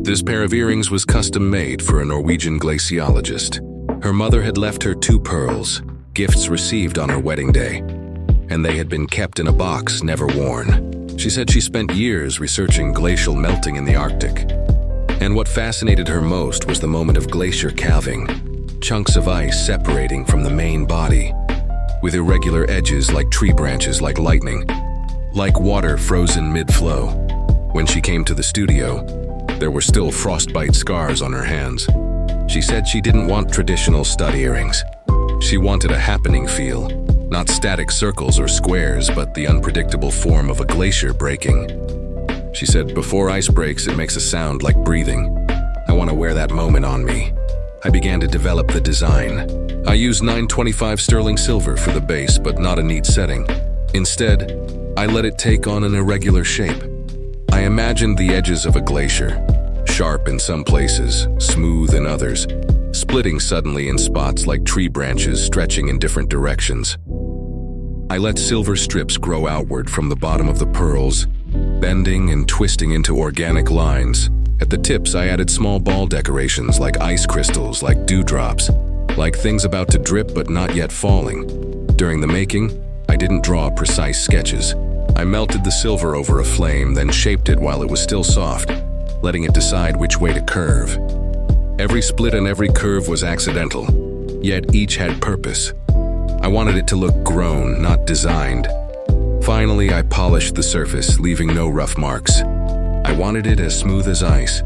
This pair of earrings was custom-made for a Norwegian glaciologist. Her mother had left her 2 pearls, gifts received on her wedding day, and they had been kept in a box, never worn. She said she spent years researching glacial melting in the Arctic. And what fascinated her most was the moment of glacier calving, chunks of ice separating from the main body, with irregular edges like tree branches, like lightning, like water frozen mid-flow. When she came to the studio, there were still frostbite scars on her hands. She said she didn't want traditional stud earrings. She wanted a happening feel, not static circles or squares, but the unpredictable form of a glacier breaking. She said, "Before ice breaks, it makes a sound like breathing. I want to wear that moment on me." I began to develop the design. I used 925 sterling silver for the base, but not a neat setting. Instead, I let it take on an irregular shape. I imagined the edges of a glacier, sharp in some places, smooth in others, splitting suddenly in spots like tree branches stretching in different directions. I let silver strips grow outward from the bottom of the pearls, bending and twisting into organic lines. At the tips, I added small ball decorations like ice crystals, like dewdrops, like things about to drip but not yet falling. During the making, I didn't draw precise sketches. I melted the silver over a flame, then shaped it while it was still soft, letting it decide which way to curve. Every split and every curve was accidental, yet each had purpose. I wanted it to look grown, not designed. Finally, I polished the surface, leaving no rough marks. I wanted it as smooth as ice,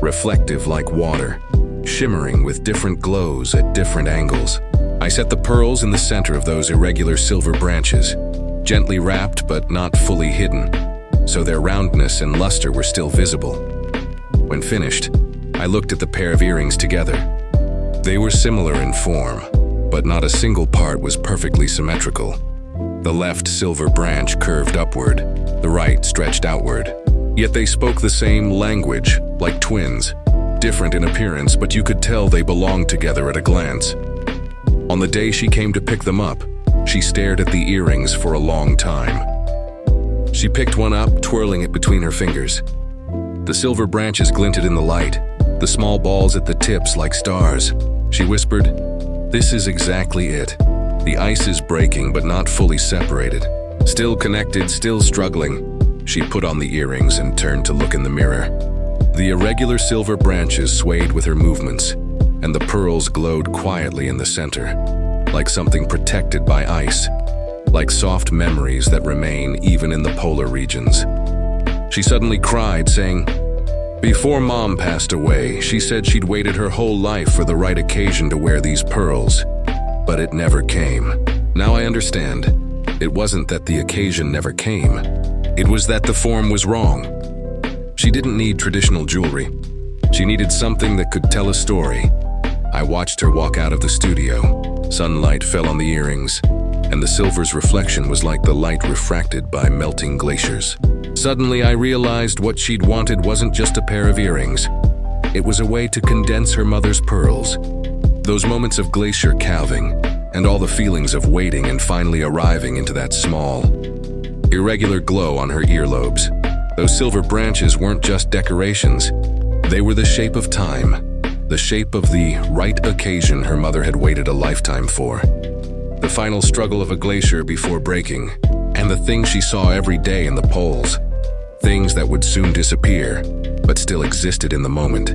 reflective like water, shimmering with different glows at different angles. I set the pearls in the center of those irregular silver branches, gently wrapped but not fully hidden, so their roundness and luster were still visible. When finished, I looked at the pair of earrings together. They were similar in form, but not a single part was perfectly symmetrical. The left silver branch curved upward, the right stretched outward. Yet they spoke the same language, like twins, different in appearance, but you could tell they belonged together at a glance. On the day she came to pick them up, she stared at the earrings for a long time. She picked one up, twirling it between her fingers. The silver branches glinted in the light, the small balls at the tips like stars. She whispered, "This is exactly it. The ice is breaking but not fully separated. Still connected, still struggling." She put on the earrings and turned to look in the mirror. The irregular silver branches swayed with her movements, and the pearls glowed quietly in the center, like something protected by ice, like soft memories that remain even in the polar regions. She suddenly cried, saying, "Before Mom passed away, she said she'd waited her whole life for the right occasion to wear these pearls, but it never came. Now I understand. It wasn't that the occasion never came. It was that the form was wrong. She didn't need traditional jewelry. She needed something that could tell a story." I watched her walk out of the studio. Sunlight fell on the earrings, and the silver's reflection was like the light refracted by melting glaciers. Suddenly, I realized what she'd wanted wasn't just a pair of earrings. It was a way to condense her mother's pearls. Those moments of glacier calving, and all the feelings of waiting and finally arriving into that small, irregular glow on her earlobes. Those silver branches weren't just decorations. They were the shape of time, the shape of the right occasion her mother had waited a lifetime for. The final struggle of a glacier before breaking, and the things she saw every day in the poles. Things that would soon disappear, but still existed in the moment.